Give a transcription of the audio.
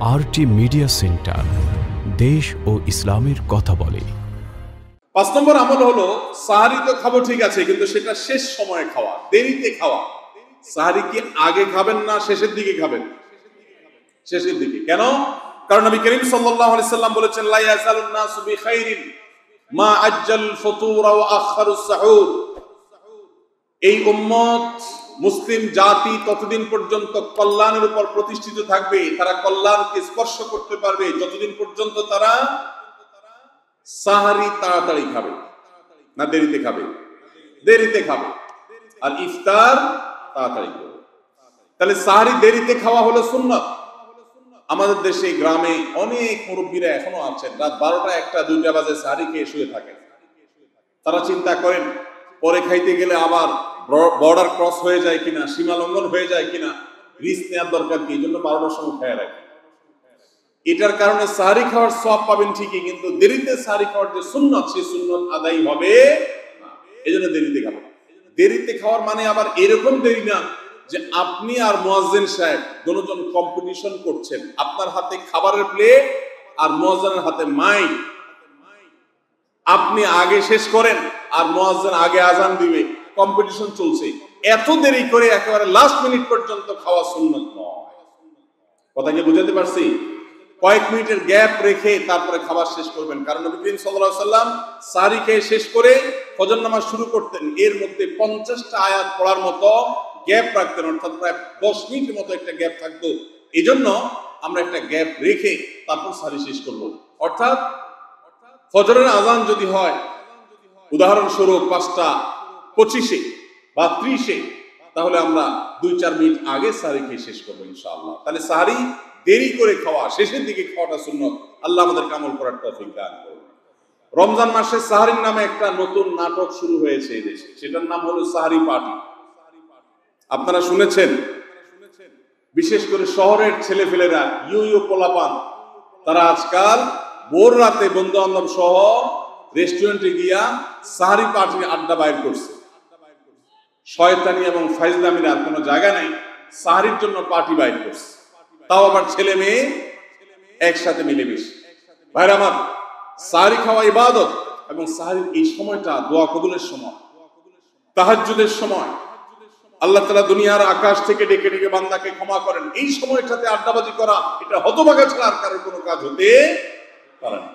RT media centre, দেশ ও ইসলামের কথা বলে। 5 নম্বর আমল হলো সাহারি তো খাবো ঠিক আছে, কিন্তু সেটা শেষ সময়ে খাওয়া, দেরিতে খাওয়া। সাহারি কি আগে খাবেন না শেষের দিকে খাবেন? শেষের দিকে। কেন? কারণ নবী করিম সাল্লাল্লাহু আলাইহি সাল্লাম বলেছেন, লা ইয়াজালুন নাসু বিখাইরিন মা আজ্জাল ফুতুর ওয়া আখারুস সাহুর। এই উম্মত, মুসলিম জাতি ততদিন পর্যন্ত কল্যাণের উপর প্রতিষ্ঠিত থাকবে, তারা কল্যাণকে স্পর্শ করতে পারবে যতদিন পর্যন্ত তারা সাহারি তাড়াতাড়ি খাবে না দেরিতে খাবে? দেরিতে খাবে। আর ইফতার তাড়াতাড়ি করবে। তাহলে সাহারি দেরিতে খাওয়া হলো সুন্নাত। আমাদের দেশে গ্রামে অনেক মুরব্বীরা এখনো আছেন, রাত 12টা 1টা 2টা বাজে সাহারি খেয়ে শুয়ে থাকেন। তারা চিন্তা করেন পরে খাইতে গেলে আবার বর্ডার ক্রস হয়ে যায় কিনা, সীমা লঙ্ঘন হয়ে যায় কিনা, রিস্ক নেওয়ার দরকার কি, এই জন্য 12টার সময় খেয়ে রাখে। এটার কারণে সাহারি খাওয়ার সওয়াব পাবেন ঠিকই, কিন্তু দেরিতে সাহারি খাওয়ার যে সুন্নাত, সেই সুন্নাত আদায় হবে না। এই জন্য দেরিতে খাবেন। দেরিতে খাওয়ার মানে আবার এরকম দেরি না যে আপনি আর মুয়াজ্জিন সাহেব দুজন কম্পিটিশন করছেন, আপনার হাতে খাবারের প্লেট আর মুয়াজ্জিনের হাতে মাইক, আপনি আগে শেষ করেন আর মুয়াজ্জিন আগে আজান দিবে, কম্পিটিশন চলছে। এত দেরি করে একেবারে লাস্ট মিনিট পর্যন্ত খাওয়া সুন্নাত নয়। কথা কি বুঝাতে পারছি? কয়েক মিনিটের গ্যাপ রেখে তারপরে খাবার শেষ করবেন। কারণ নবী করিম সাল্লাল্লাহু আলাইহি সাল্লাম সাহারি খেয়ে শেষ করে ফজর নামাজ শুরু করতেন, এর মধ্যে 50টা আয়াত পড়ার মতো গ্যাপ রাখতেন, অর্থাৎ প্রায় 10 মিনিটের মতো একটা গ্যাপ থাকতো। এই জন্য আমরা একটা গ্যাপ রেখে তারপর সাহারি শেষ করব। অর্থাৎ ফজরের আজান যদি হয় উদাহরণস্বরূপ 5:25 বা 30-এ, তাহলে আমরা 2-4 মিনিট আগে সাহারি খেয়ে শেষ করবো ইনশাআল্লাহ। তাহলে সাহারি দেরি করে খাওয়া, শেষের দিকে খাওয়াটা সুন্নাত। আল্লাহ আমাদেরকে আমল করার তৌফিক দান করুন। রমজান মাসে সাহারির নামে একটা নতুন নাটক শুরু হয়েছে এই দেশে, সেটার নাম হলো সাহারি পার্টি। আপনারা শুনেছেন? বিশেষ করে শহরের ছেলেফেলেরা, ইউ পোলাপান, তারা আজকাল ভোর রাতে বন্ধু বান্ধব সহ রেস্টুরেন্টে গিয়া সাহারি পার্টির আড্ডা বাইর করছে। শয়তানি এবং ফাইজলামির আর কোনো জায়গা নেই, সাহারির জন্য পার্টি বাইর করছে, তাও আবার ছেলে মেয়ে একসাথে মিলেমিশে। ভাইরা আমার, সাহারি খাওয়া ইবাদত, এবং সাহারির এই সময়টা দোয়া কবুলের সময়, তাহাজ্জুদের সময়। আল্লাহ তাআলা দুনিয়ার আকাশ থেকে ডেকে ডেকে বান্দাকে ক্ষমা করেন। এই সময়টাতে আড্ডাবাজি করা, এটা হতভাগা ছাড়া আর কারোর কোনো কাজ হতে পারে না।